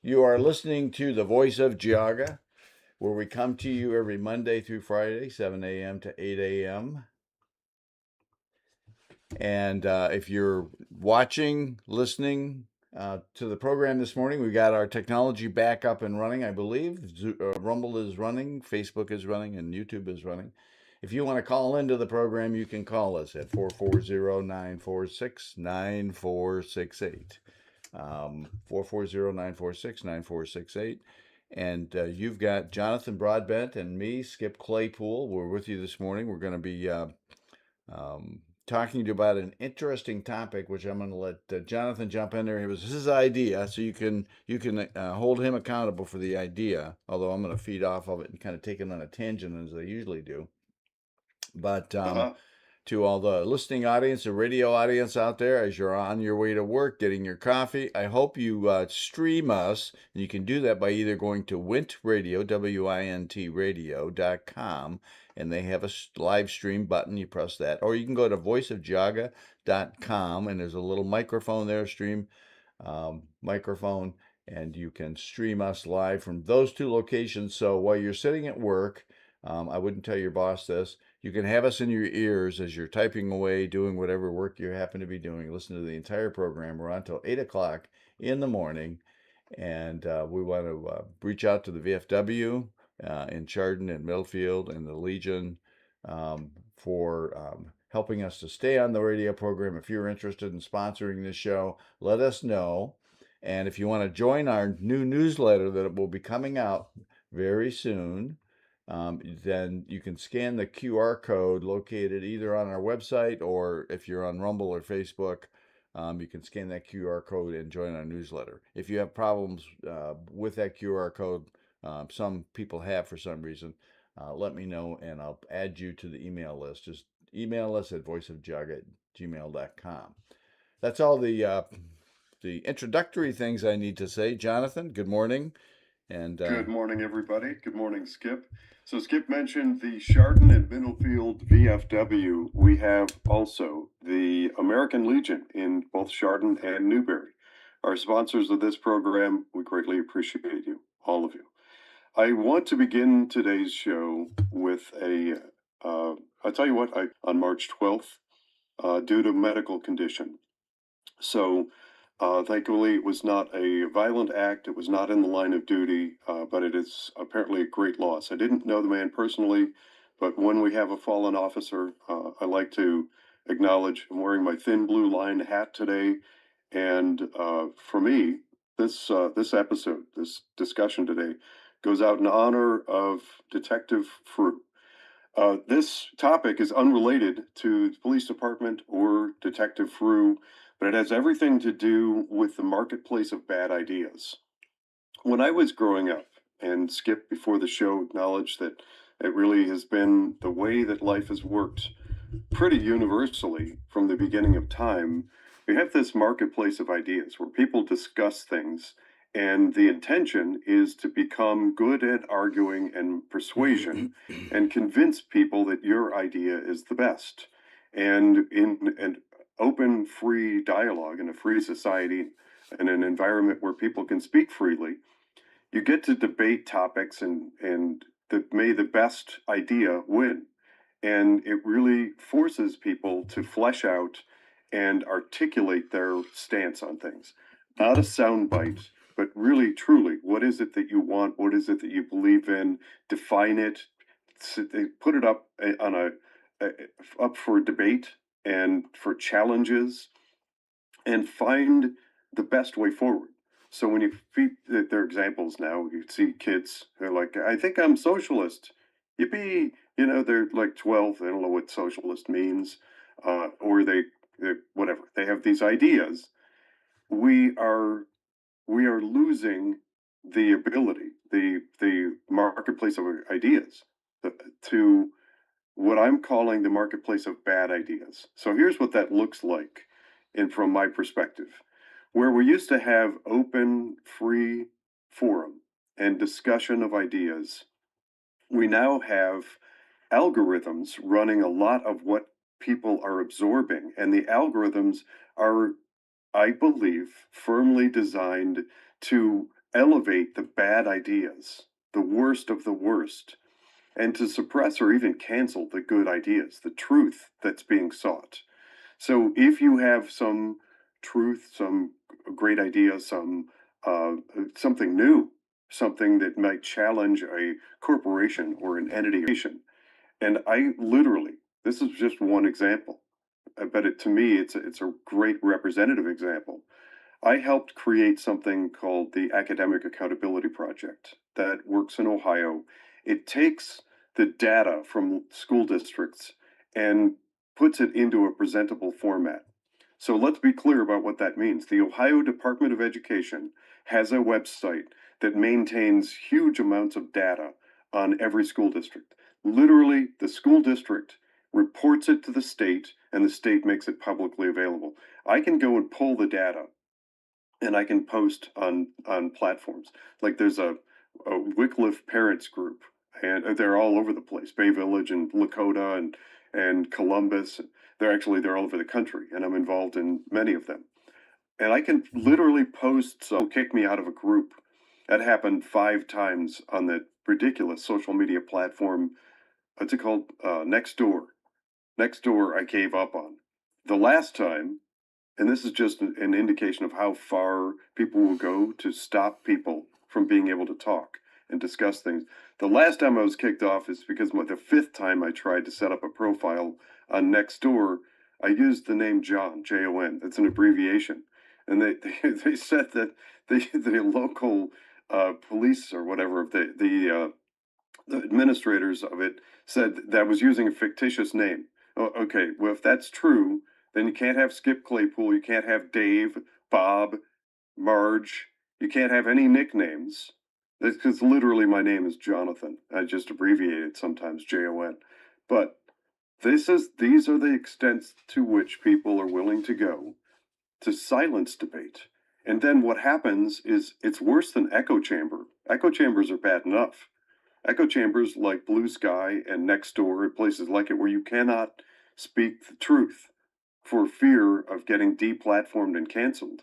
You are listening to the Voice of Geauga, where we come to you every Monday through Friday, 7 a.m. to 8 a.m. And if you're watching, listening to the program this morning, we got our technology back up and running, I believe. Rumble is running, Facebook is running, and YouTube is running. If you want to call into the program, you can call us at 440-946-9468. 440-946-9468. And you've got Jonathan Broadbent and me, Skip Claypool. We're with you this morning. We're going to be talking to you about an interesting topic, which I'm going to let Jonathan jump in there. It was his idea, so you can hold him accountable for the idea. Although I'm going to feed off of it and kind of take it on a tangent as I usually do. But Uh-huh. to all the listening audience, the radio audience out there, as you're on your way to work, getting your coffee, I hope you stream us. And you can do that by either going to Wint Radio, W-I-N-T radio.com, and they have a live stream button. You press that. Or you can go to voiceofjaga.com, and there's a little microphone there, stream microphone, and you can stream us live from those two locations. So while you're sitting at work, I wouldn't tell your boss this. You can have us in your ears as you're typing away, doing whatever work you happen to be doing. Listen to the entire program. We're on until 8 o'clock in the morning. And we want to reach out to the VFW in Chardon and Middlefield and the Legion for helping us to stay on the radio program. If you're interested in sponsoring this show, let us know. And if you want to join our new newsletter that will be coming out very soon, then you can scan the QR code located either on our website, or if you're on Rumble or Facebook, you can scan that QR code and join our newsletter. If you have problems with that QR code, some people have for some reason, let me know and I'll add you to the email list. Just email us at voiceofjug@gmail.com. That's all the introductory things I need to say. Jonathan, good morning. And Good morning, everybody. Good morning, Skip. So Skip mentioned the Chardon and Middlefield VFW. We have also the American Legion in both Chardon and Newberry. Our sponsors of this program, we greatly appreciate you, all of you. I want to begin today's show with I'll tell you what, on March 12th, due to medical condition. So thankfully, it was not a violent act. It was not in the line of duty, but it is apparently a great loss. I didn't know the man personally, but when we have a fallen officer, I like to acknowledge I'm wearing my thin blue line hat today. And for me, this episode, this discussion today, goes out in honor of Detective Fruit. This topic is unrelated to the police department or Detective Frew, but it has everything to do with the marketplace of bad ideas. When I was growing up, and Skip before the show acknowledged that it really has been the way that life has worked pretty universally from the beginning of time, we have this marketplace of ideas where people discuss things, and the intention is to become good at arguing and persuasion and convince people that your idea is the best. And in an open, free dialogue in a free society and an environment where people can speak freely, you get to debate topics and may the best idea win. And it really forces people to flesh out and articulate their stance on things. Not a soundbite, but really, truly, what is it that you want? What is it that you believe in? Define it. Put it up on up for debate and for challenges, and find the best way forward. So when you feed their examples now, you see kids who are like, I think I'm socialist. Yippee! They're like 12. They don't know what socialist means, or they whatever. They have these ideas. We are we are losing the ability, the marketplace of ideas, to what I'm calling the marketplace of bad ideas. So here's what that looks like, from my perspective. Where we used to have open, free forum and discussion of ideas, we now have algorithms running a lot of what people are absorbing. And the algorithms are, I believe, firmly designed to elevate the bad ideas, the worst of the worst, and to suppress or even cancel the good ideas, the truth that's being sought. So if you have some truth, some great idea, some something new, something that might challenge a corporation or an entity, and I literally, this is just one example, but to me, it's a great representative example. I helped create something called the Academic Accountability Project that works in Ohio. It takes the data from school districts and puts it into a presentable format. So let's be clear about what that means. The Ohio Department of Education has a website that maintains huge amounts of data on every school district. Literally, the school district reports it to the state, and the state makes it publicly available. I can go and pull the data and I can post on platforms. Like there's a Wycliffe parents group, and they're all over the place. Bay Village and Lakota and Columbus. They're all over the country, and I'm involved in many of them. And I can literally post. So kick me out of a group. That happened 5 times on the ridiculous social media platform. What's it called? Nextdoor. Nextdoor. I gave up on. The last time, and this is just an indication of how far people will go to stop people from being able to talk and discuss things. The last time I was kicked off is because the fifth time I tried to set up a profile on Nextdoor, I used the name John, Jon. That's an abbreviation. And they said that the local police or whatever, the administrators of it said that I was using a fictitious name. Oh, okay, well, if that's true, then you can't have Skip Claypool, you can't have Dave, Bob, Marge, you can't have any nicknames. Because literally my name is Jonathan. I just abbreviate it sometimes, Jon. But these are the extents to which people are willing to go to silence debate. And then what happens is it's worse than echo chamber. Echo chambers are bad enough. Echo chambers like Blue Sky and Nextdoor and places like it where you cannot speak the truth for fear of getting deplatformed and canceled.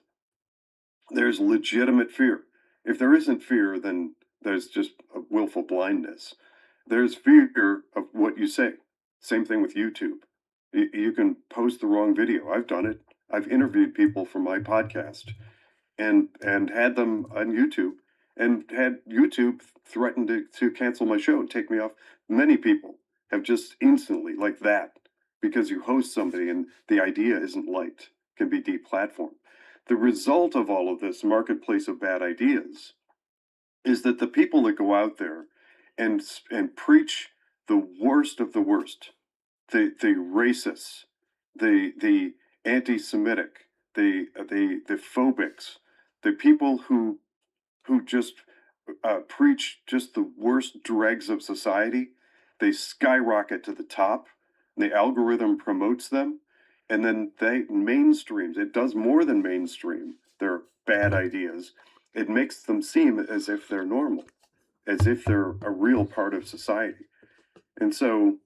There's legitimate fear. If there isn't fear, then there's just a willful blindness. There's fear of what you say. Same thing with YouTube. You can post the wrong video. I've done it. I've interviewed people for my podcast and had them on YouTube and had YouTube threaten to cancel my show and take me off. Many people have just instantly like that because you host somebody and the idea isn't liked, can be deplatformed. The result of all of this marketplace of bad ideas is that the people that go out there and preach the worst of the worst, the racists, the anti-Semitic, the phobics, the people who just preach just the worst dregs of society, they skyrocket to the top. The algorithm promotes them, and then they mainstreams. It does more than mainstream their bad ideas. It makes them seem as if they're normal, as if they're a real part of society. And so,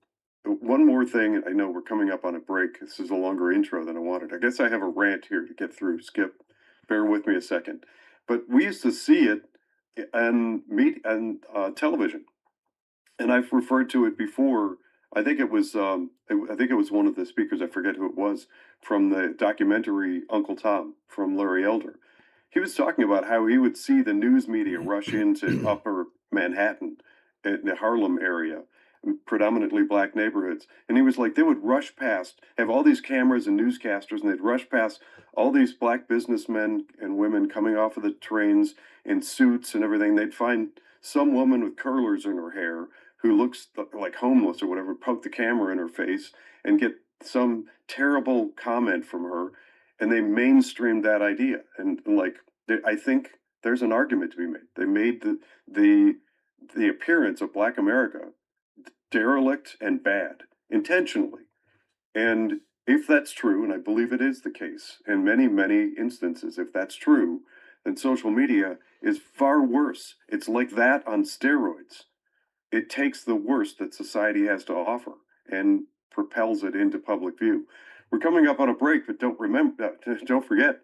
one more thing, I know we're coming up on a break. This is a longer intro than I wanted. I guess I have a rant here to get through. Skip, bear with me a second. But we used to see it on television, and I've referred to it before. I think it was one of the speakers. I forget who it was from the documentary Uncle Tom from Larry Elder. He was talking about how he would see the news media rush into Upper Manhattan, in the Harlem area, predominantly black neighborhoods, and he was like they would rush past, have all these cameras and newscasters, and they'd rush past all these black businessmen and women coming off of the trains in suits and everything. They'd find some woman with curlers in her hair who looks like homeless or whatever, poke the camera in her face and get some terrible comment from her, and they mainstreamed that idea. And like, I think there's an argument to be made. They made the the appearance of Black America derelict and bad intentionally. And if that's true, and I believe it is the case in many, many instances, if that's true, then social media is far worse. It's like that on steroids. It takes the worst that society has to offer and propels it into public view. We're coming up on a break, but don't forget,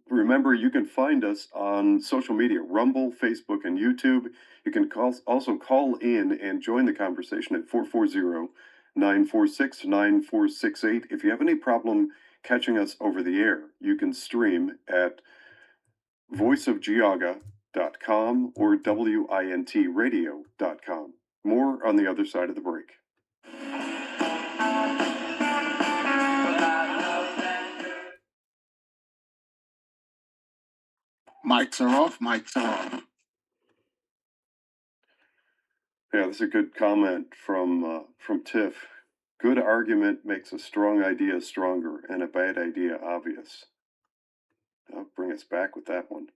Remember, you can find us on social media, Rumble, Facebook, and YouTube. You can also call in and join the conversation at 440-946-9468. If you have any problem catching us over the air, you can stream at voiceofgeauga.com or wintradio.com. More on the other side of the break. Mics are off. Mics are off. Yeah, that's a good comment from Tiff. Good argument makes a strong idea stronger and a bad idea obvious. I'll bring us back with that one.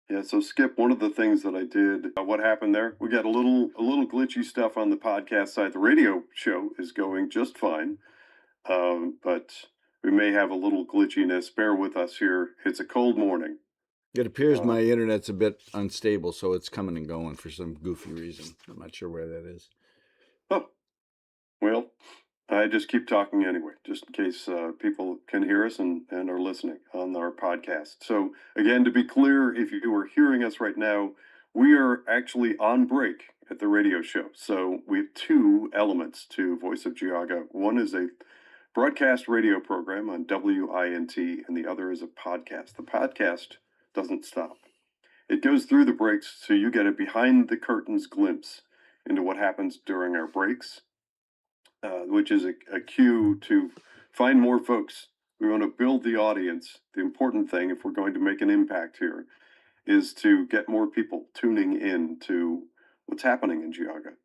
Yeah, so Skip, one of the things that I did, what happened there? We got a little glitchy stuff on the podcast side. The radio show is going just fine, but we may have a little glitchiness. Bear with us here. It's a cold morning. It appears my internet's a bit unstable, so it's coming and going for some goofy reason. I'm not sure where that is. Oh, well, I just keep talking anyway, just in case people can hear us and are listening on our podcast. So, again, to be clear, if you are hearing us right now, we are actually on break at the radio show. So, we have two elements to Voice of Geauga. One is a broadcast radio program on WINT, and the other is a podcast. The podcast doesn't stop, it goes through the breaks, so you get a behind the curtains glimpse into what happens during our breaks, which is a cue to find more folks. We want to build the audience. The important thing, if we're going to make an impact here, is to get more people tuning in to what's happening in Geauga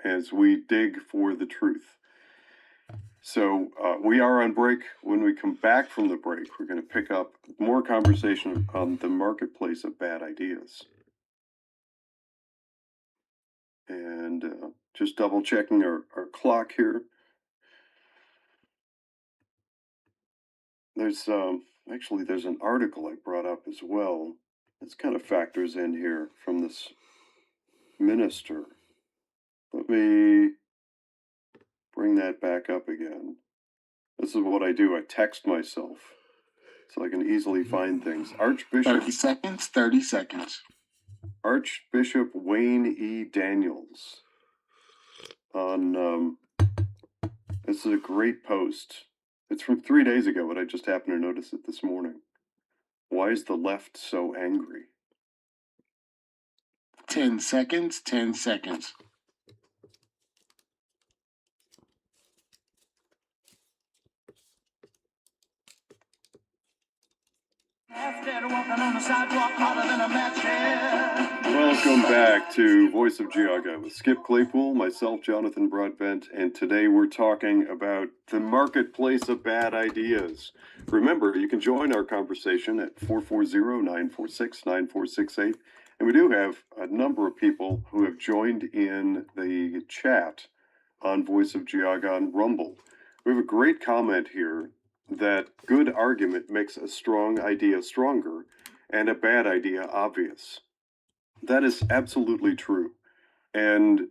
as we dig for the truth. So we are on break. When we come back from the break, we're going to pick up more conversation on the marketplace of bad ideas. And just double checking our clock here. There's actually there's an article I brought up as well. This kind of factors in here from this minister. Let me bring that back up again. This is what I do. I text myself so I can easily find things. 30 seconds, 30 seconds. Archbishop Wayne E. Daniels on this is a great post. It's from 3 days ago, but I just happened to notice it this morning. Why is the left so angry? 10 seconds, 10 seconds. Welcome back to Voice of Geauga with Skip Claypool, myself, Jonathan Broadbent, and today we're talking about the marketplace of bad ideas. Remember, you can join our conversation at 440-946-9468, and we do have a number of people who have joined in the chat on Voice of Geauga on Rumble. We have a great comment here that good argument makes a strong idea stronger and a bad idea obvious. That is absolutely true. And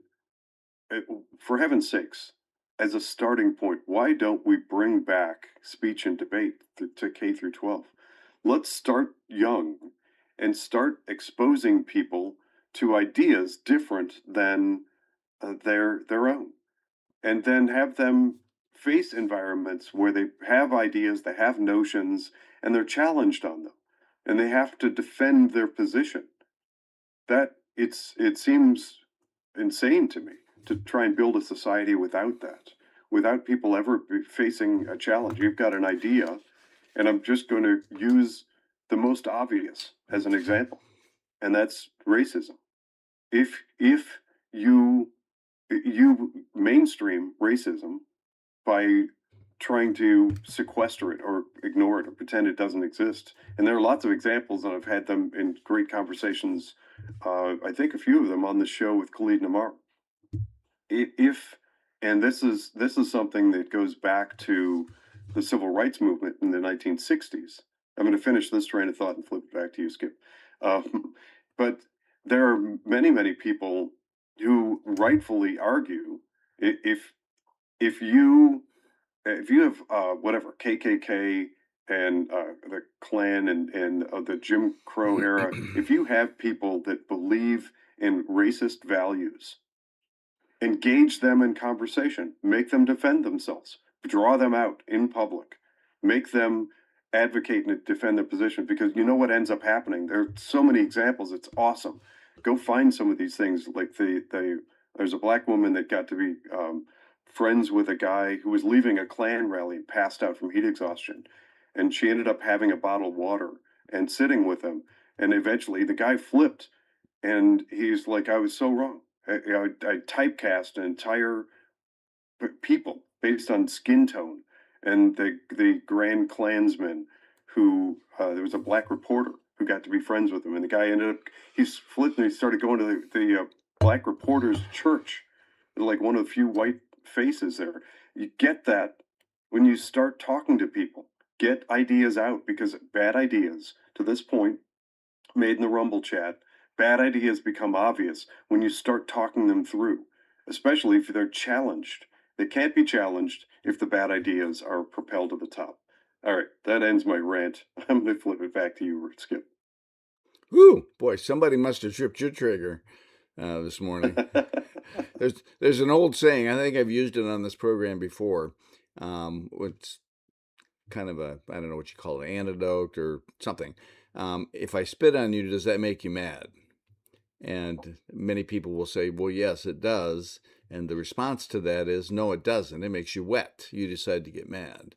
for heaven's sakes, as a starting point, why don't we bring back speech and debate to K through 12? Let's start young and start exposing people to ideas different than their own, and then have them face environments where they have ideas, they have notions, and they're challenged on them, and they have to defend their position. That it seems insane to me to try and build a society without that, without people ever facing a challenge. You've got an idea, and I'm just going to use the most obvious as an example, and that's racism. If you mainstream racism by trying to sequester it or ignore it or pretend it doesn't exist. And there are lots of examples, and I've had them in great conversations. I think a few of them on the show with Khalid Namar. If and this is something that goes back to the civil rights movement in the 1960s. I'm going to finish this train of thought and flip it back to you, Skip. But there are many people who rightfully argue if if you have whatever KKK and the Klan and the Jim Crow era, if you have people that believe in racist values, engage them in conversation, make them defend themselves, draw them out in public, make them advocate and defend their position, because you know what ends up happening. There are so many examples. It's awesome. Go find some of these things. Like there's a black woman that got to be friends with a guy who was leaving a Klan rally and passed out from heat exhaustion, and she ended up having a bottle of water and sitting with him, and eventually the guy flipped, and he's like, I was so wrong. I typecast an entire people based on skin tone, and the Grand Klansman who there was a black reporter who got to be friends with him, and the guy ended up he's flipped and he started going to the black reporter's church, like one of the few white faces there. You get that when you start talking to people. Get ideas out, because bad ideas to this point made in the Rumble chat, bad ideas become obvious when you start talking them through, especially if they're challenged. They can't be challenged if the bad ideas are propelled to the top. All right, that ends my rant. I'm going to flip it back to you, Skip. Whew, boy, somebody must have tripped your trigger this morning. There's an old saying, I think I've used it on this program before. It's kind of a, I don't know what you call it, antidote or something. If I spit on you, does that make you mad? And many people will say, well, yes, it does. And the response to that is, no, it doesn't. It makes you wet. You decide to get mad.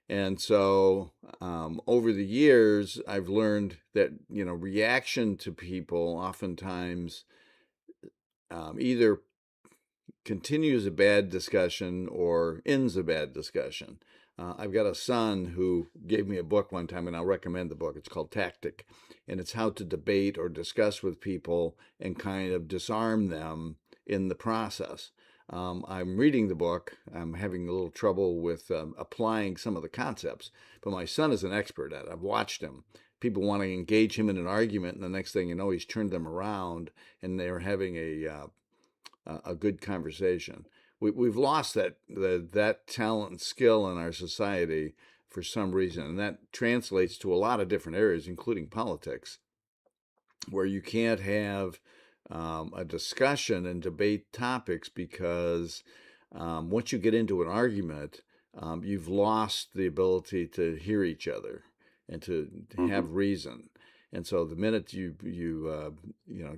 And so over the years, I've learned that, reaction to people oftentimes either continues a bad discussion or ends a bad discussion. I've got a son who gave me a book one time, and I'll recommend the book. It's called Tactic, and it's how to debate or discuss with people and kind of disarm them in the process. I'm reading the book. I'm having a little trouble with applying some of the concepts, but my son is an expert at it. I've watched him. People want to engage him in an argument, and the next thing you know, he's turned them around, and they're having a good conversation. We've lost that talent and skill in our society for some reason, and that translates to a lot of different areas, including politics, where you can't have a discussion and debate topics because once you get into an argument, you've lost the ability to hear each other and to Mm-hmm. have reason. And so the minute you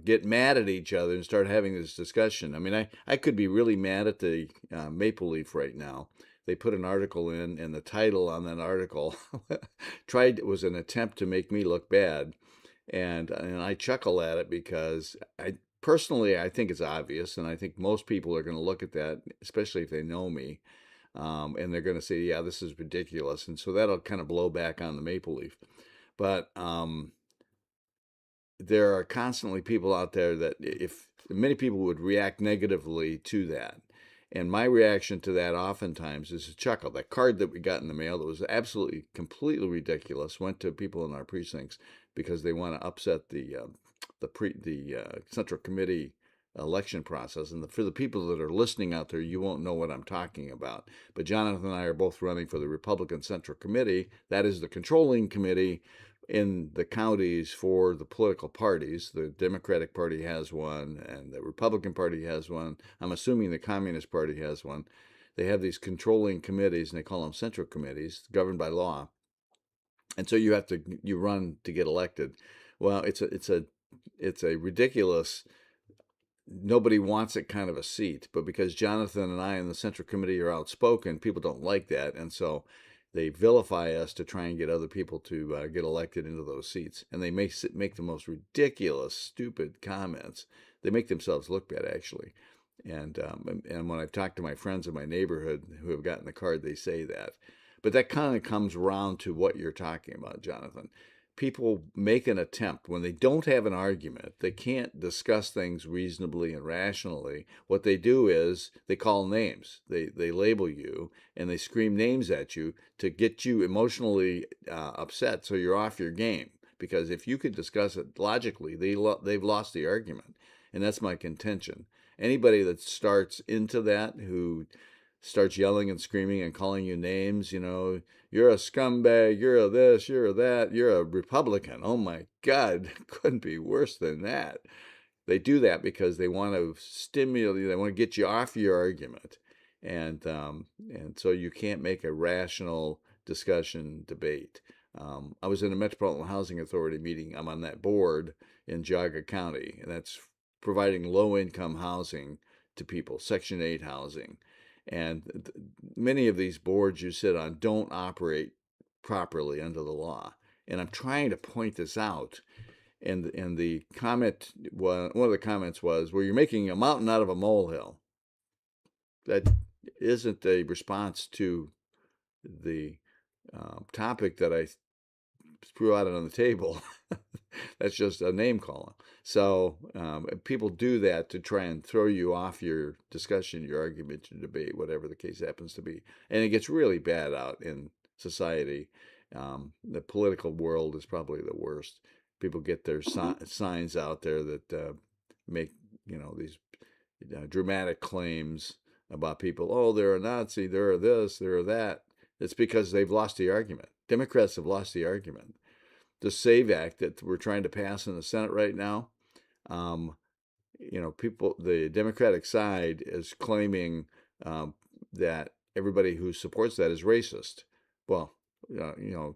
get mad at each other and start having this discussion, I mean, I could be really mad at the Maple Leaf right now. They put an article in, and the title on that article was an attempt to make me look bad, and I chuckle at it because I think it's obvious, and I think most people are going to look at that, especially if they know me, and they're going to say, "Yeah, this is ridiculous," and so that'll kind of blow back on the Maple Leaf. But there are constantly people out there that if many people would react negatively to that. And my reaction to that oftentimes is a chuckle. That card that we got in the mail that was absolutely, completely ridiculous went to people in our precincts because they want to upset the Central Committee election process. And for the people that are listening out there, you won't know what I'm talking about. But Jonathan and I are both running for the Republican Central Committee. That is the controlling committee in the counties for the political parties. The Democratic Party has one, and the Republican Party has one. I'm assuming the Communist Party has one. They have these controlling committees, and they call them central committees, governed by law. And so you run to get elected. Well, it's a ridiculous, nobody wants it kind of a seat, but because Jonathan and I in the Central Committee are outspoken, people don't like that, and so they vilify us to try and get other people to get elected into those seats, and they make the most ridiculous, stupid comments. They make themselves look bad, actually. And when I've talked to my friends in my neighborhood who have gotten the card, they say that. But that kind of comes around to what you're talking about, Jonathan. People make an attempt when they don't have an argument, they can't discuss things reasonably and rationally. What they do is they call names, they label you, and they scream names at you to get you emotionally upset, so you're off your game. Because if you could discuss it logically, they've lost the argument, and that's my contention. Anybody that starts into that who starts yelling and screaming and calling you names, you're a scumbag, you're a this, you're a that, you're a Republican. Oh my God, couldn't be worse than that. They do that because they want to stimulate, they want to get you off your argument. And so you can't make a rational discussion debate. I was in a Metropolitan Housing Authority meeting. I'm on that board in Geauga County, and that's providing low income housing to people, Section 8 housing. And many of these boards you sit on don't operate properly under the law. And I'm trying to point this out. And the comment, one of the comments was, well, you're making a mountain out of a molehill. That isn't a response to the topic that I threw out on the table. That's just a name calling. So people do that to try and throw you off your discussion, your argument, your debate, whatever the case happens to be. And it gets really bad out in society. The political world is probably the worst. People get their signs out there that make these dramatic claims about people. Oh, they're a Nazi. They're this. They're that. It's because they've lost the argument. Democrats have lost the argument. The SAVE Act that we're trying to pass in the Senate right now, um, people, the Democratic side is claiming that everybody who supports that is racist. Well, you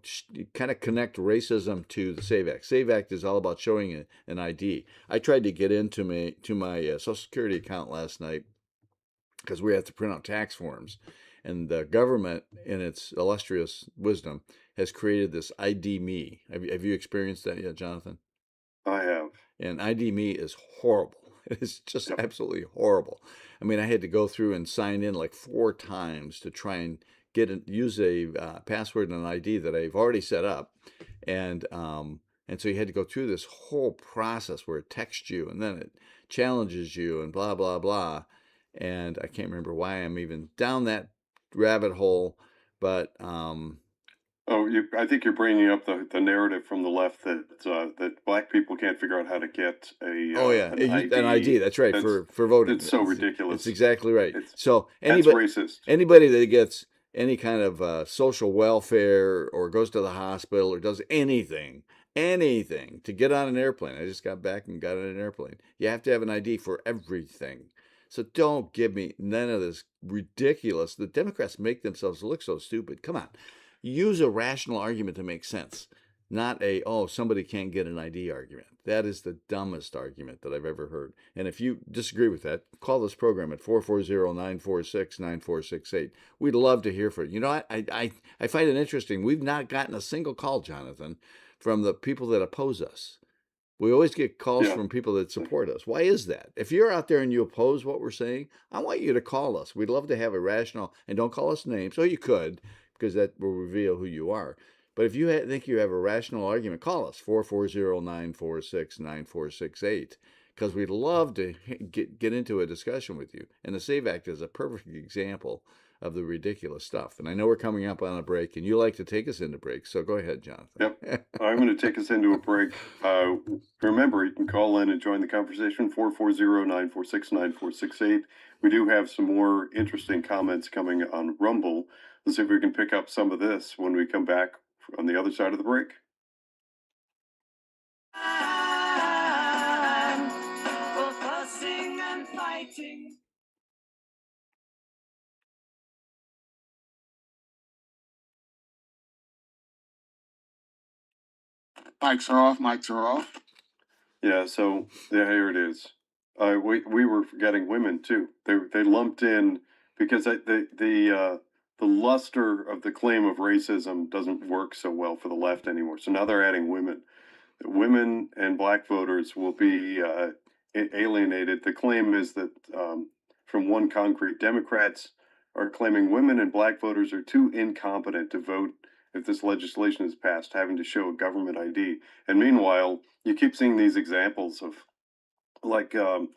kind of connect racism to the SAVE Act. SAVE Act is all about showing an ID. I tried to get into my Social Security account last night because we have to print out tax forms. And the government, in its illustrious wisdom, has created this ID Me. Have you experienced that yet, Jonathan? I have. And ID Me is horrible. It's just Yep. absolutely horrible. I mean, I had to go through and sign in like 4 times to try and use a password and an ID that I've already set up, and so you had to go through this whole process where it texts you and then it challenges you and blah blah blah. And I can't remember why I'm even down that rabbit hole, but Oh, I think you're bringing up the narrative from the left that black people can't figure out how to get oh yeah, an an ID. ID. That's right, That's for voting. so It's ridiculous. exactly right. It's So That's racist. anybody that gets any kind of social welfare or goes to the hospital or does anything to get on an airplane. I just got back and got on an airplane. You have to have an ID for everything. So don't give me none of this ridiculous. The Democrats make themselves look so stupid. Come on, use a rational argument to make sense, not a, oh, somebody can't get an ID argument. That is the dumbest argument that I've ever heard. And if you disagree with that, call this program at 440-946-9468. We'd love to hear from you. You know, I find it interesting. We've not gotten a single call, Jonathan, from the people that oppose us. We always get calls Yeah. from people that support us. Why is that? If you're out there and you oppose what we're saying, I want you to call us. We'd love to have a rational, and don't call us names. So you could, because that will reveal who you are. But if you think you have a rational argument, call us 440-946-9468, because we'd love to get into a discussion with you. And the SAVE Act is a perfect example of the ridiculous stuff. And I know we're coming up on a break, and you like to take us into breaks, so go ahead, Jonathan. Yep. I'm going to take us into a break. Remember, you can call in and join the conversation, 440-946-9468. We do have some more interesting comments coming on Rumble. Let's see if we can pick up some of this when we come back on the other side of the break. For fussing and fighting. Mics are off. Mics are off. Yeah, so here it is. We were forgetting women too. They lumped in because the luster of the claim of racism doesn't work so well for the left anymore. So now they're adding women. Women and black voters will be alienated. The claim is that from one concrete, Democrats are claiming women and black voters are too incompetent to vote if this legislation is passed, having to show a government ID. And meanwhile, you keep seeing these examples of like I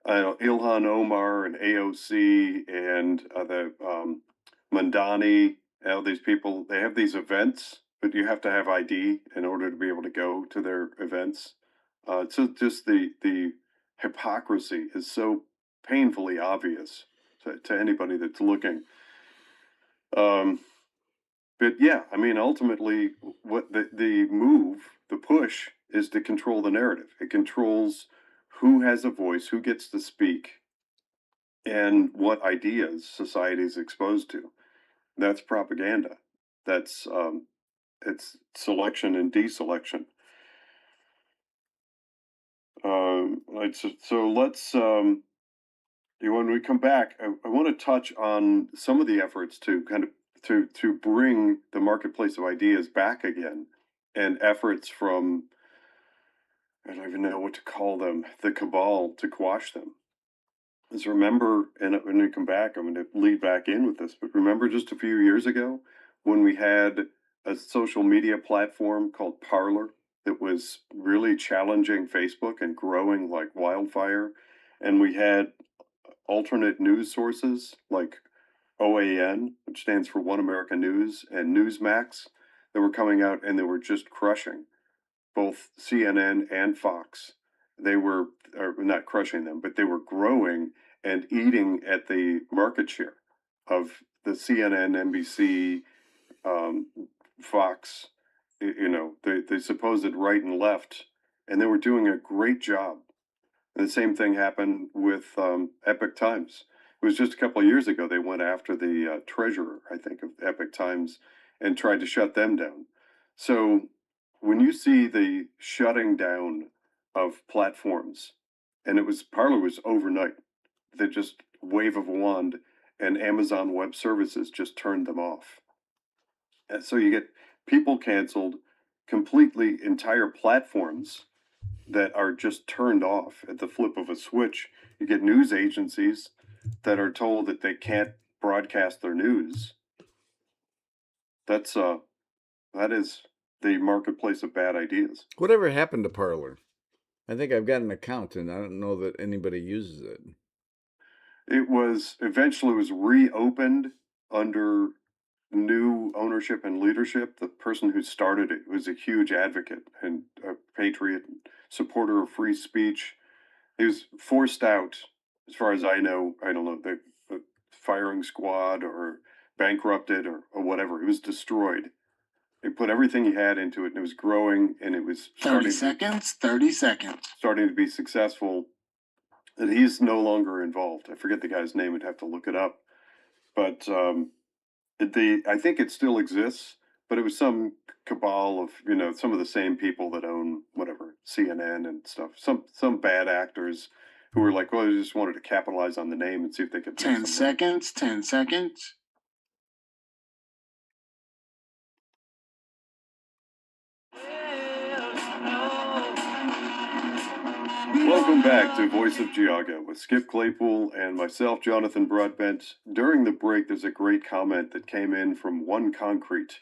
don't know, Ilhan Omar and AOC and the Mandani. These people, they have these events, but you have to have ID in order to be able to go to their events. So just the hypocrisy is so painfully obvious. to anybody that's looking. Um, but yeah, I mean, ultimately, what the push is to control the narrative. It controls who has a voice, who gets to speak, and what ideas society is exposed to. That's propaganda. That's it's selection and deselection. So let's when we come back, I want to touch on some of the efforts to kind of to bring the marketplace of ideas back again, and efforts from I don't even know what to call them, the cabal to quash them. Is remember, and when we come back, I'm going to lead back in with this, but remember just a few years ago when we had a social media platform called Parler that was really challenging Facebook and growing like wildfire, and we had alternate news sources like OAN, which stands for One American News, and Newsmax that were coming out and they were just crushing both CNN and Fox. They were not crushing them, but they were growing and eating at the market share of the CNN, NBC, um, Fox, the supposed right and left, and they were doing a great job. And the same thing happened with Epic Times. It was just a couple of years ago they went after the treasurer, I think, of Epic Times and tried to shut them down. So when you see the shutting down of platforms, and Parler was overnight, they just wave of a wand, and Amazon Web Services just turned them off. And so you get people canceled, completely entire platforms that are just turned off at the flip of a switch. You get news agencies that are told that they can't broadcast their news. That's that is the marketplace of bad ideas. Whatever happened to Parlor? I think I've got an account, and I don't know that anybody uses it. It was eventually was reopened under new ownership and leadership. The person who started it was a huge advocate and a patriot, supporter of free speech. He was forced out, as far as I know. I don't know, the firing squad or bankrupted or whatever. It was destroyed. They put everything he had into it, and it was growing, and it was 30 seconds, 30 seconds. starting to be successful. And he's no longer involved. I forget the guy's name. I'd have to look it up. But I think it still exists, but it was some cabal of some of the same people that own whatever CNN and stuff. Some bad actors who were like, well, they just wanted to capitalize on the name and see if they could. 10 seconds, 10 seconds. Welcome back to Voice of Geauga with Skip Claypool and myself, Jonathan Broadbent. During the break, there's a great comment that came in from One Concrete.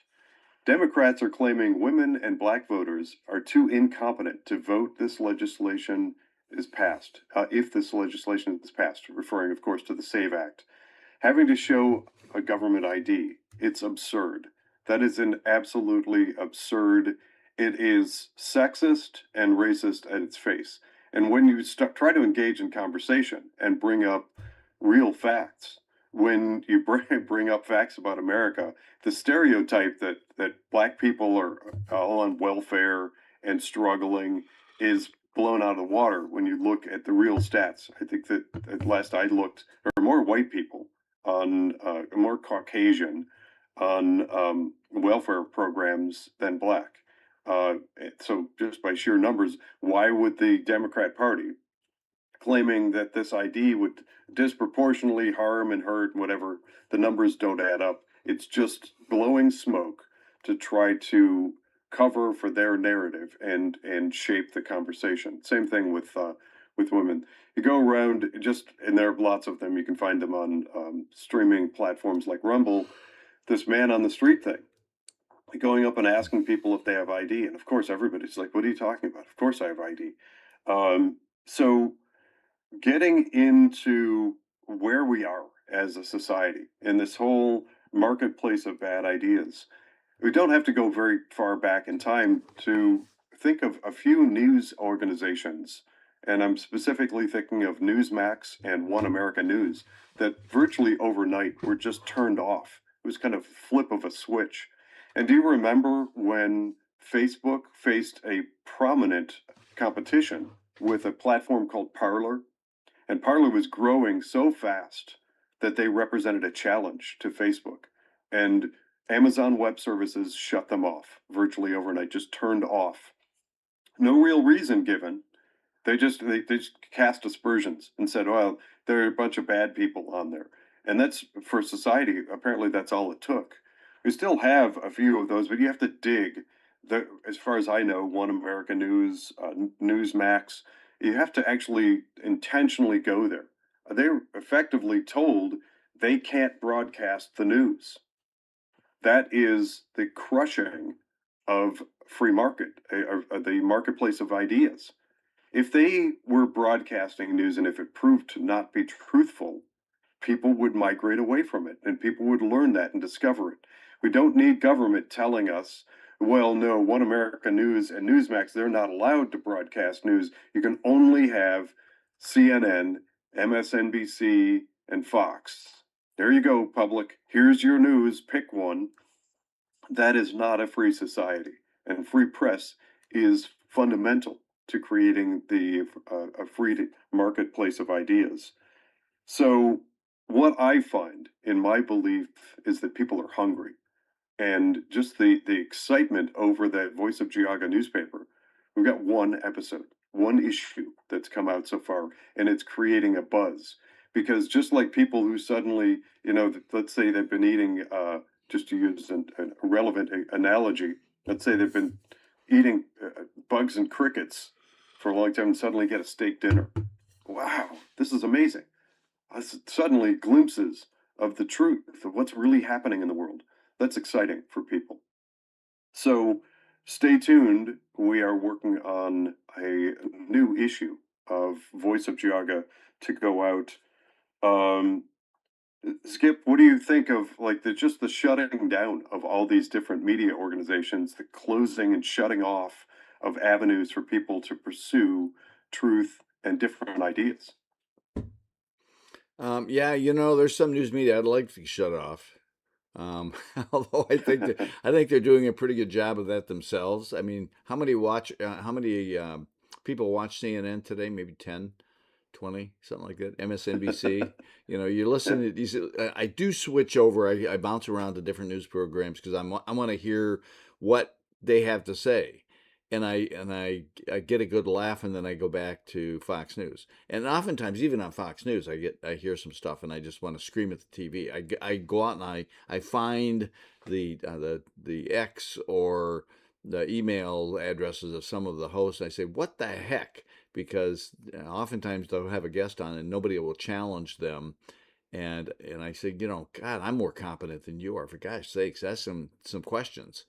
Democrats are claiming women and black voters are too incompetent to vote this legislation is passed. If this legislation is passed, referring, of course, to the SAVE Act, having to show a government ID. It's absurd. That is an absolutely absurd. It is sexist and racist at its face. And when you try to engage in conversation and bring up real facts, when you bring up facts about America, the stereotype that black people are all on welfare and struggling is blown out of the water when you look at the real stats. I think that at last I looked, there are more white people on more Caucasian on welfare programs than black. So just by sheer numbers, why would the Democrat Party claiming that this ID would disproportionately harm and hurt whatever? The numbers don't add up. It's just blowing smoke to try to cover for their narrative and shape the conversation. Same thing with women. You go around and there are lots of them. You can find them on streaming platforms like Rumble. This man on the street thing, going up and asking people if they have ID, and of course everybody's like, "What are you talking about? Of course I have ID." So getting into where we are as a society in this whole marketplace of bad ideas, we don't have to go very far back in time to think of a few news organizations and I'm specifically thinking of Newsmax and One America News, that virtually overnight were just turned off. It was kind of flip of a switch. And do you remember when Facebook faced a prominent competition with a platform called Parler? And Parler was growing so fast that they represented a challenge to Facebook. And Amazon Web Services shut them off virtually overnight, just turned off. No real reason given. They just cast aspersions and said, well, there are a bunch of bad people on there. And that's for society, apparently that's all it took. We still have a few of those, but you have to dig. As far as I know, One America News, Newsmax, you have to actually intentionally go there. They're effectively told they can't broadcast the news. That is the crushing of free market, the marketplace of ideas. If they were broadcasting news and if it proved to not be truthful, people would migrate away from it and people would learn that and discover it. We don't need government telling us, well, no, One America News and Newsmax, they're not allowed to broadcast news. You can only have CNN, MSNBC, and Fox. There you go, public. Here's your news. Pick one. That is not a free society. And free press is fundamental to creating a free marketplace of ideas. So, what I find in my belief is that people are hungry, and just the excitement over that Voice of Geauga newspaper. We've got one episode, one issue that's come out so far, and it's creating a buzz. Because just like people who suddenly, let's say they've been eating, just to use a relevant analogy, let's say they've been eating bugs and crickets for a long time and suddenly get a steak dinner. Wow, this is amazing. Suddenly glimpses of the truth of what's really happening in the world. That's exciting for people. So stay tuned. We are working on a new issue of Voice of Geauga to go out. Um, Skip, what do you think of like just the shutting down of all these different media organizations, the closing and shutting off of avenues for people to pursue truth and different ideas? Yeah, there's some news media I'd like to shut off. Although I think they're doing a pretty good job of that themselves. I mean, how many people watch CNN today? Maybe 10, 20, something like that. MSNBC. You listen to these. I do switch over. I bounce around to different news programs because I want to hear what they have to say, and I get a good laugh, and then I go back to Fox News. And oftentimes, even on Fox News, I hear some stuff, and I just want to scream at the TV. I go out and I find the X or the email addresses of some of the hosts. And I say, what the heck? Because oftentimes they'll have a guest on and nobody will challenge them. And I say, God, I'm more competent than you are. For gosh sakes, that's some questions.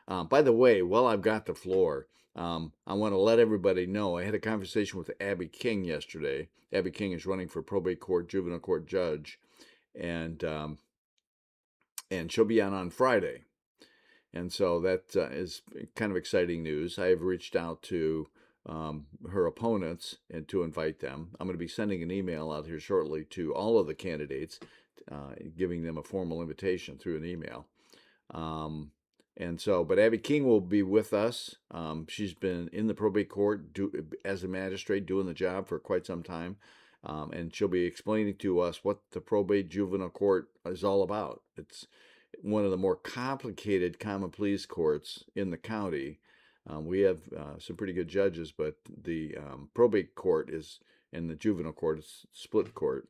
By the way, while I've got the floor, I want to let everybody know I had a conversation with Abby King yesterday. Abby King is running for probate court, juvenile court judge, and and she'll be on Friday. And so that is kind of exciting news. I have reached out to her opponents and to invite them. I'm going to be sending an email out here shortly to all of the candidates, giving them a formal invitation through an email. But Abby King will be with us. She's been in the probate court as a magistrate doing the job for quite some time. And she'll be explaining to us what the probate juvenile court is all about. It's one of the more complicated common pleas courts in the county. We have some pretty good judges, but the probate court and the juvenile court is split court,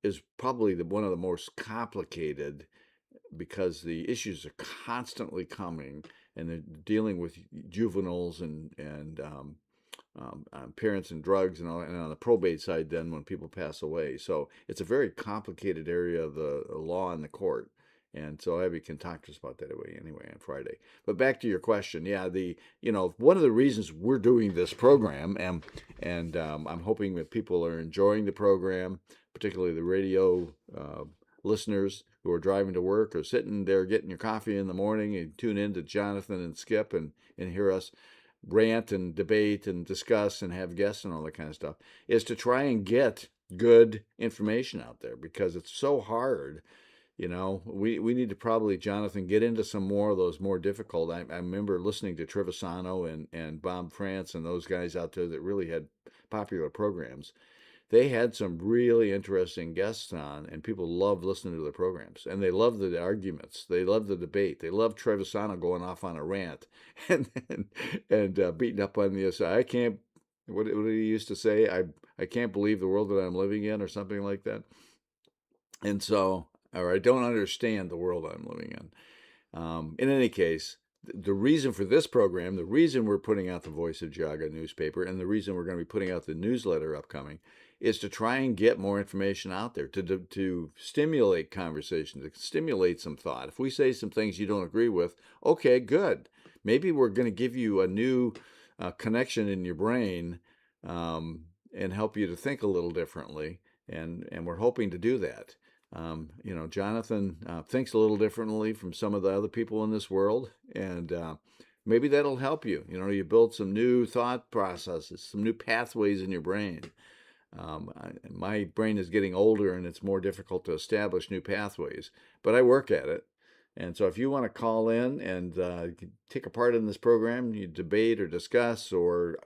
is probably one of the most complicated because the issues are constantly coming, and they're dealing with juveniles and parents and drugs and on the probate side then when people pass away. So it's a very complicated area of the law in the court. And so Abby can talk to us about that anyway on Friday. But back to your question, yeah, one of the reasons we're doing this program, and I'm hoping that people are enjoying the program, particularly the radio listeners who are driving to work or sitting there getting your coffee in the morning and tune in to Jonathan and Skip and hear us rant and debate and discuss and have guests and all that kind of stuff, is to try and get good information out there because it's so hard. We need to probably, Jonathan, get into some more of those more difficult. I remember listening to Trevisano and Bob France and those guys out there that really had popular programs. They had some really interesting guests on, and people love listening to the programs, and they love the arguments, they love the debate, they love Trevisano going off on a rant, and beating up on the other side. I can't. What did he used to say? I can't believe the world that I'm living in, or something like that. And so, or I don't understand the world I'm living in. In any case, the reason for this program, the reason we're putting out the Voice of Geauga newspaper, and the reason we're going to be putting out the newsletter upcoming, is to try and get more information out there, to stimulate conversation, to stimulate some thought. If we say some things you don't agree with, okay, good. Maybe we're going to give you a new connection in your brain, and help you to think a little differently. And we're hoping to do that. Jonathan thinks a little differently from some of the other people in this world, and maybe that'll help you. You build some new thought processes, some new pathways in your brain. My brain is getting older, and it's more difficult to establish new pathways, but I work at it. And so if you want to call in and take a part in this program, you debate or discuss or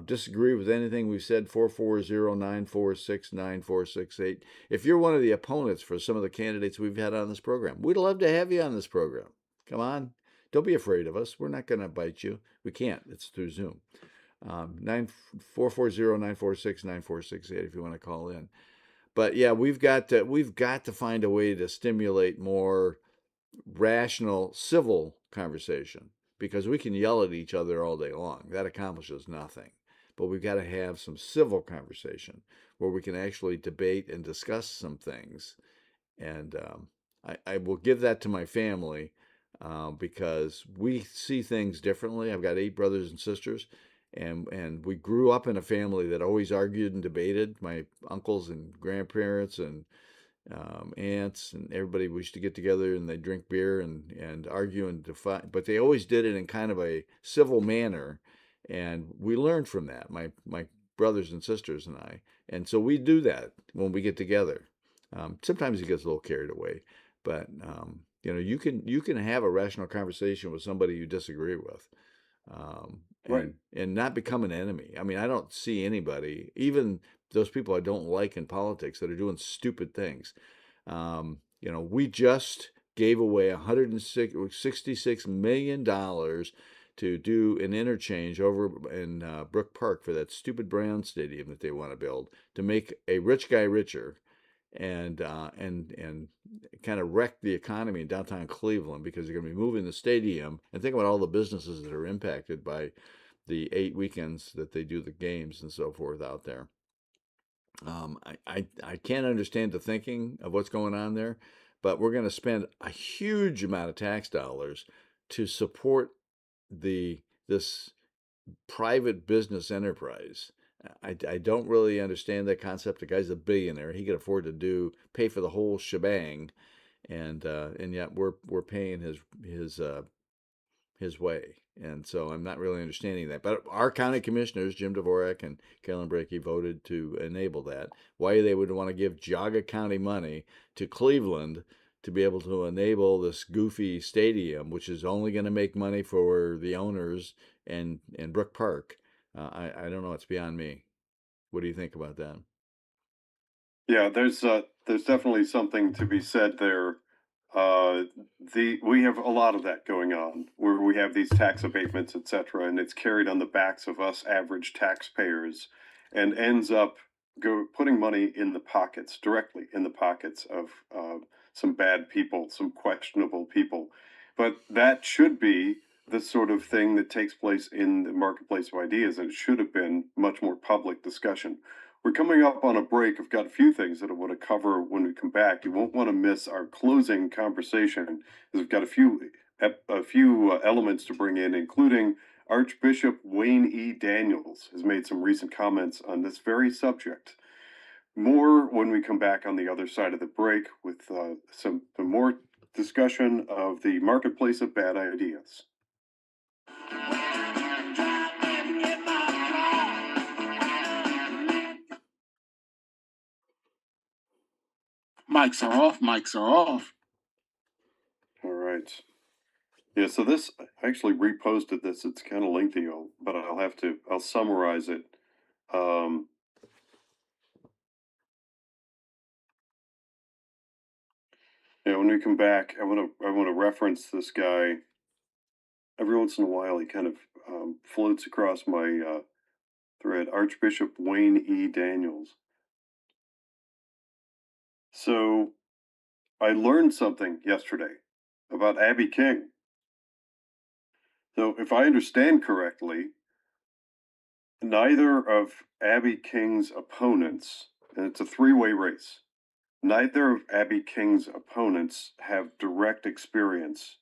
disagree with anything we've said, 440-946-9468. If you're one of the opponents for some of the candidates we've had on this program, we'd love to have you on this program. Come on. Don't be afraid of us. We're not going to bite you. We can't. It's through Zoom. 440-946-9468 if you want to call in. But yeah, we've got to find a way to stimulate more rational, civil conversation, because we can yell at each other all day long. That accomplishes nothing. But we've got to have some civil conversation where we can actually debate and discuss some things. And I will give that to my family because we see things differently. I've got 8 brothers and sisters, and we grew up in a family that always argued and debated. My uncles and grandparents and aunts and everybody used to get together and they drink beer and argue and defy, but they always did it in kind of a civil manner, and we learned from that. My brothers and sisters and I, and so we do that when we get together. Sometimes it gets a little carried away, but you can have a rational conversation with somebody you disagree with, Right. and not become an enemy. I mean, I don't see anybody, even those people I don't like in politics, that are doing stupid things. We just gave away $166 million to do an interchange over in Brook Park for that stupid Brown Stadium that they want to build, to make a rich guy richer, and kind of wreck the economy in downtown Cleveland, because they're going to be moving the stadium. And think about all the businesses that are impacted by the 8 weekends that they do the games and so forth out there. I can't understand the thinking of what's going on there, but we're going to spend a huge amount of tax dollars to support this private business enterprise. I don't really understand that concept. The guy's a billionaire; he could afford to pay for the whole shebang, and yet we're paying his way. And so I'm not really understanding that. But our county commissioners, Jim Dvorak and Kellen Brakey, voted to enable that. Why they would want to give Geauga County money to Cleveland to be able to enable this goofy stadium, which is only going to make money for the owners and Brook Park, I don't know. It's beyond me. What do you think about that? Yeah, there's definitely something to be said there. Uh, we have a lot of that going on where we have these tax abatements, et cetera, and it's carried on the backs of us average taxpayers, and ends up putting money in the pockets, directly in the pockets of some bad people, some questionable people. But that should be the sort of thing that takes place in the marketplace of ideas, and it should have been much more public discussion. We're coming up on a break. I've got a few things that I want to cover when we come back. You won't want to miss our closing conversation, as we've got a few elements to bring in, including Archbishop Wayne E. Daniels has made some recent comments on this very subject. More when we come back on the other side of the break with some more discussion of the marketplace of bad ideas. Mics are off. Mics are off. All right. Yeah, so this, I actually reposted this. It's kind of lengthy, but I'll summarize it. Yeah, when we come back, I want to reference this guy. Every once in a while, he kind of floats across my thread, Archbishop Wayne E. Daniels. So I learned something yesterday about Abby King. So if I understand correctly, neither of Abby King's opponents, and it's a three-way race, neither of Abby King's opponents have direct experience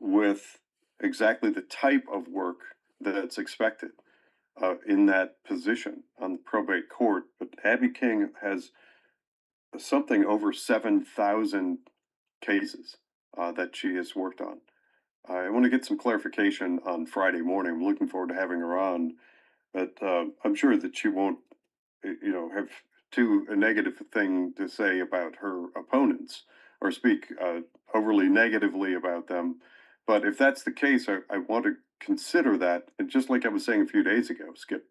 with exactly the type of work that's expected in that position on the probate court. But Abby King has something over 7,000 cases that she has worked on. I want to get some clarification on Friday morning. I'm looking forward to having her on, but I'm sure that she won't, have a negative thing to say about her opponents or speak overly negatively about them. But if that's the case, I want to consider that. And just like I was saying a few days ago, Skip,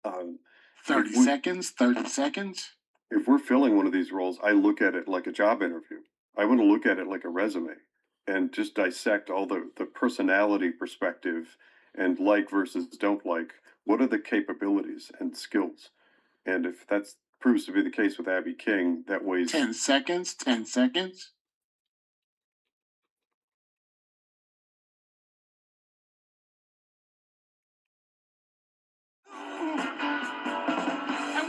30 seconds. 30 seconds. if we're filling one of these roles, I look at it like a job interview. I want to look at it like a resume and just dissect all the personality perspective and like versus don't like. What are the capabilities and skills? And if that proves to be the case with Abby King, that weighs 10 seconds. 10 seconds. And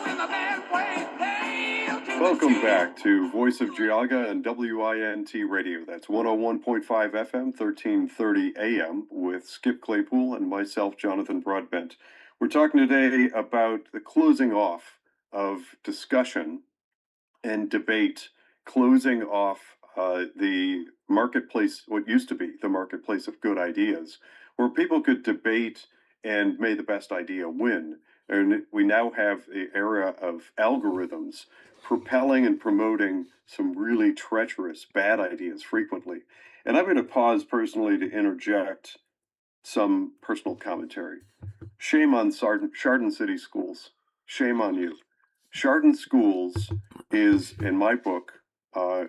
when the band plays Hail to the Welcome Chief. back to Voice of Geauga and WINT Radio. That's 101.5 FM, 1330 AM with Skip Claypool and myself, Jonathan Broadbent. We're talking today about the closing off of discussion and debate, closing off the marketplace, what used to be the marketplace of good ideas, where people could debate and may the best idea win. And we now have the era of algorithms propelling and promoting some really treacherous, bad ideas frequently. And I'm going to pause personally to interject some personal commentary. Shame on Chardon City Schools. Shame on you. Chardon Schools is, in my book, I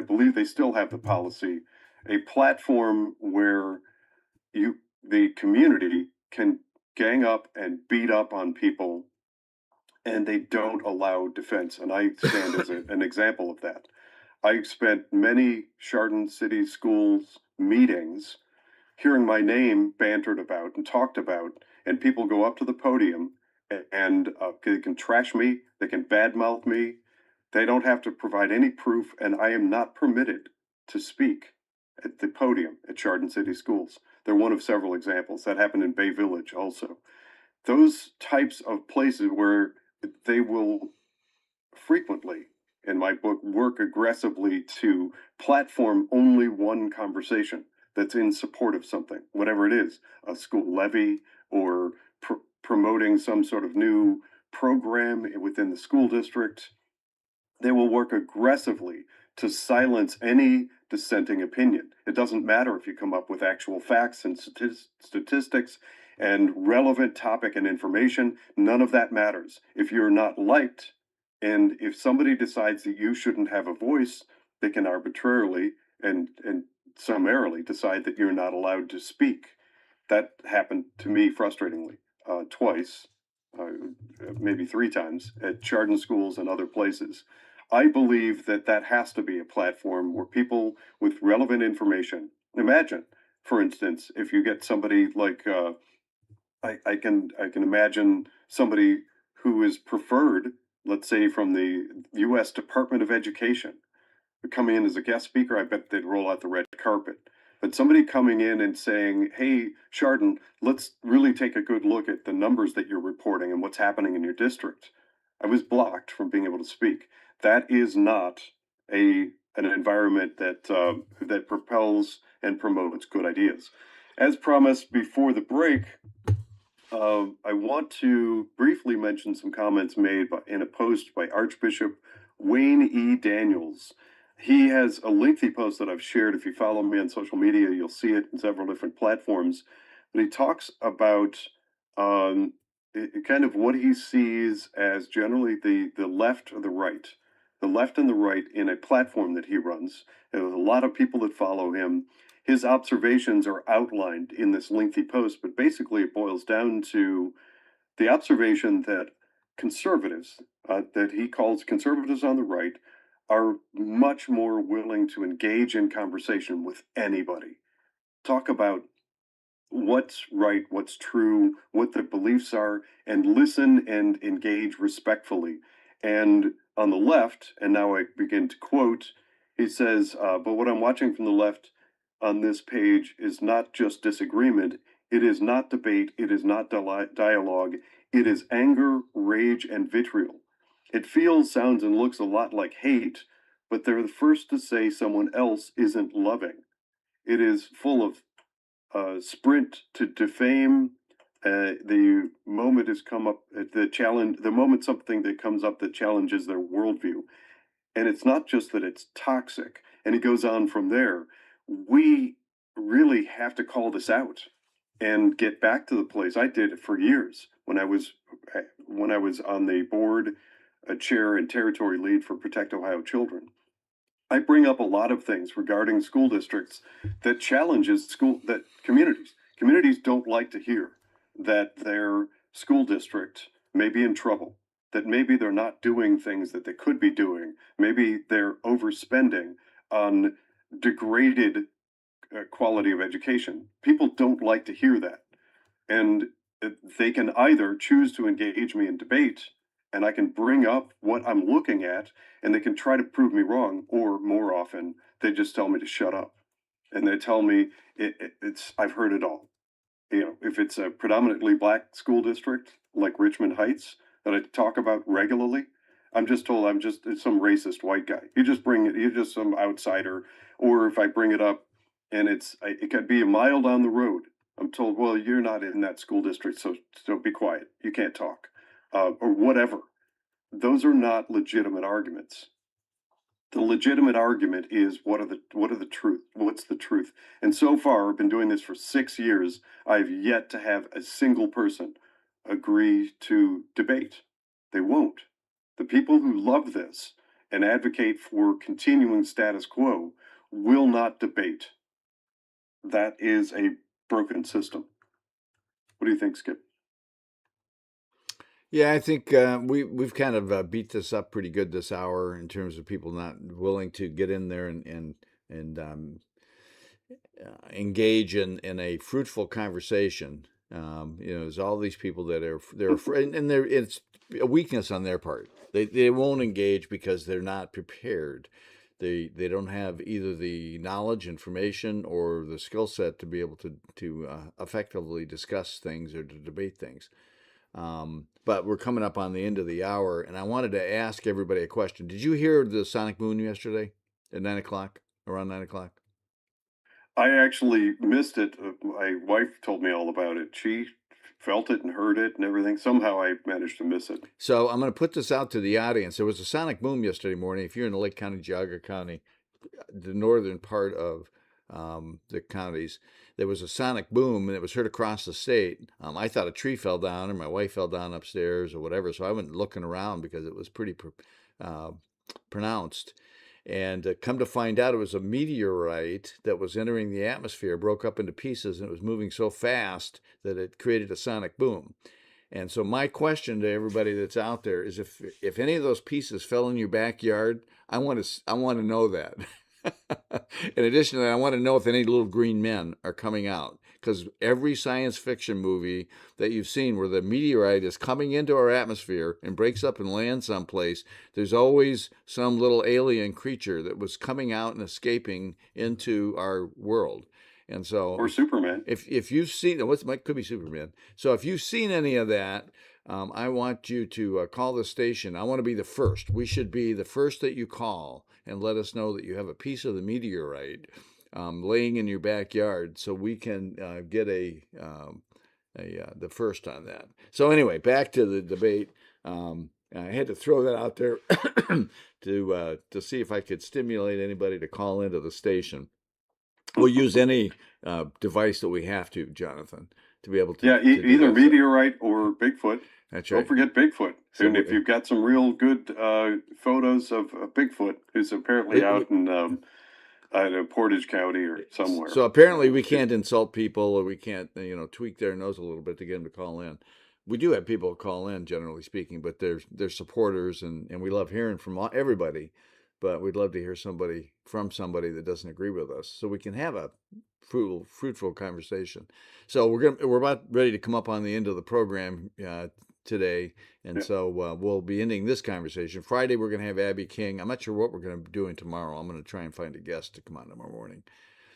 believe they still have the policy, a platform where the community can gang up and beat up on people, and they don't allow defense. And I stand as an example of that. I spent many Chardon City Schools meetings hearing my name bantered about and talked about, and people go up to the podium and they can trash me, they can badmouth me. They don't have to provide any proof, and I am not permitted to speak at the podium at Chardon City Schools. They're one of several examples. That happened in Bay Village also. Those types of places where they will frequently, in my book, work aggressively to platform only one conversation that's in support of something, whatever it is, a school levy or promoting some sort of new program within the school district. They will work aggressively to silence any dissenting opinion. It doesn't matter if you come up with actual facts and statistics and relevant topic and information. None of that matters. If you're not liked, and if somebody decides that you shouldn't have a voice, they can arbitrarily and summarily decide that you're not allowed to speak. That happened to me frustratingly twice, maybe three times at Chardon schools and other places. I believe that that has to be a platform where people with relevant information. Imagine, for instance, if you get somebody like I can imagine somebody who is preferred, let's say from the U.S. Department of Education, coming in as a guest speaker. I bet they'd roll out the red carpet. But somebody coming in and saying, "Hey, Chardon, let's really take a good look at the numbers that you're reporting and what's happening in your district." I was blocked from being able to speak. That is not an environment that propels and promotes good ideas. As promised before the break, I want to briefly mention some comments made in a post by Archbishop Wayne E. Daniels. He has a lengthy post that I've shared. If you follow me on social media, you'll see it in several different platforms. But he talks about kind of what he sees as generally the left or the left and the right in a platform that he runs. There's a lot of people that follow him. His observations are outlined in this lengthy post, but basically it boils down to the observation that conservatives, that he calls conservatives on the right, are much more willing to engage in conversation with anybody. Talk about what's right, what's true, what their beliefs are, and listen and engage respectfully. And on the left, and now I begin to quote, he says, but what I'm watching from the left on this page is not just disagreement, it is not debate, it is not dialogue, it is anger, rage, and vitriol. It feels, sounds, and looks a lot like hate, but they're the first to say someone else isn't loving. It is full of sprint to defame. The moment has come up, the challenge, the moment something that comes up that challenges their worldview. And it's not just that it's toxic. And it goes on from there. We really have to call this out and get back to the place. I did it for years when I was on the board, a chair and territory lead for Protect Ohio Children. I bring up a lot of things regarding school districts that challenges that communities don't like to hear that their school district may be in trouble, that maybe they're not doing things that they could be doing, maybe they're overspending on degraded quality of education. People don't like to hear that. And they can either choose to engage me in debate, and I can bring up what I'm looking at, and they can try to prove me wrong, or more often, they just tell me to shut up. And they tell me it's, I've heard it all. If it's a predominantly black school district like Richmond Heights that I talk about regularly, I'm just told I'm just some racist white guy. You just bring it, you're just some outsider. Or if I bring it up and it could be a mile down the road, I'm told, well, you're not in that school district, so be quiet. You can't talk, or whatever. Those are not legitimate arguments. The legitimate argument is what are the truth? What's the truth? And so far, I've been doing this for 6 years. I've yet to have a single person agree to debate. They won't. The people who love this and advocate for continuing status quo will not debate. That is a broken system. What do you think, Skip? Yeah, I think we've kind of beat this up pretty good this hour in terms of people not willing to get in there and engage in a fruitful conversation. There's all these people that they're afraid, and it's a weakness on their part. They won't engage because they're not prepared. They don't have either the knowledge, information, or the skill set to be able to effectively discuss things or to debate things. But we're coming up on the end of the hour, and I wanted to ask everybody a question. Did you hear the Sonic Boom yesterday at 9 o'clock, around 9 o'clock? I actually missed it. My wife told me all about it. She felt it and heard it and everything. Somehow I managed to miss it. So I'm going to put this out to the audience. There was a Sonic Boom yesterday morning. If you're in Lake County, Geauga County, the northern part of the counties, there was a sonic boom and it was heard across the state. I thought a tree fell down or my wife fell down upstairs or whatever, so I went looking around because it was pretty pronounced. And come to find out, it was a meteorite that was entering the atmosphere, broke up into pieces, and it was moving so fast that it created a sonic boom. And so my question to everybody that's out there is if any of those pieces fell in your backyard, I want to know that. In addition to that, I want to know if any little green men are coming out, because every science fiction movie that you've seen where the meteorite is coming into our atmosphere and breaks up and lands someplace, there's always some little alien creature that was coming out and escaping into our world. And so, Or Superman. if you've seen what could be Superman, so if you've seen any of that, I want you to call the station. I want to be the first. We should be the first that you call and let us know that you have a piece of the meteorite laying in your backyard, so we can get the first on that. So anyway, back to the debate. I had to throw that out there to see if I could stimulate anybody to call into the station. We'll use any device that we have to, Jonathan, to be able Yeah, to do either that. So meteorite or Bigfoot. that's Don't right. forget Bigfoot. So And if you've got some real good photos of Bigfoot, who's apparently out in I don't know, Portage County or somewhere. so apparently we can't insult people, or we can't, tweak their nose a little bit to get them to call in. We do have people call in, generally speaking, but they're supporters, and we love hearing from everybody. But we'd love to hear from somebody that doesn't agree with us, so we can have a fruitful conversation. So we're about ready to come up on the end of the program today, and Yeah. so we'll be ending this conversation. Friday we're going to have Abby King. I'm not sure what we're going to be doing tomorrow. I'm going to try and find a guest to come on tomorrow morning.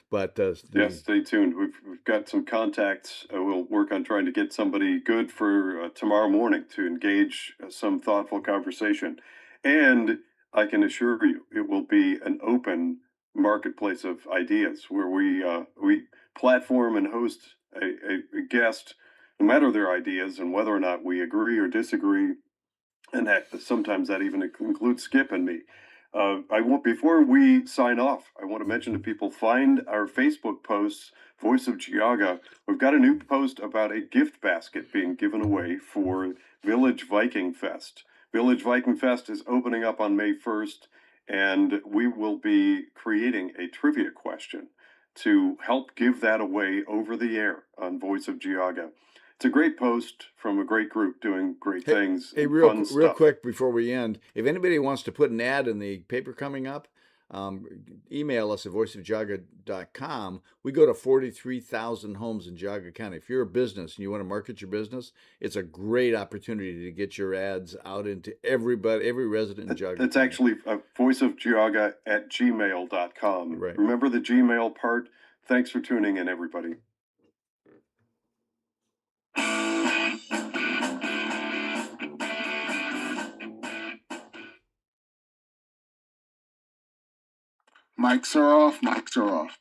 But Yes, stay tuned. We've got some contacts. We'll work on trying to get somebody good for tomorrow morning to engage some thoughtful conversation. And I can assure you, it will be an open marketplace of ideas where we platform and host a guest, no matter their ideas and whether or not we agree or disagree. And heck, sometimes that even includes Skip and me. I want Before we sign off, I want to mention to people, find our Facebook posts, Voice of Geauga. We've got a new post about a gift basket being given away for Village Viking Fest. Village Viking Fest is opening up on May 1st, and we will be creating a trivia question to help give that away over the air on Voice of Geauga. It's a great post from a great group doing great things Hey, and real fun real stuff. quick before we end, if anybody wants to put an ad in the paper coming up, um, email us at voiceofgeauga.com. We go to 43,000 homes in Geauga County. If you're a business and you want to market your business, it's a great opportunity to get your ads out into every resident in Geauga It's County. actually voiceofgeauga at gmail.com. Right. Remember the Gmail part? Thanks for tuning in, everybody. Mics are off. Mics are off.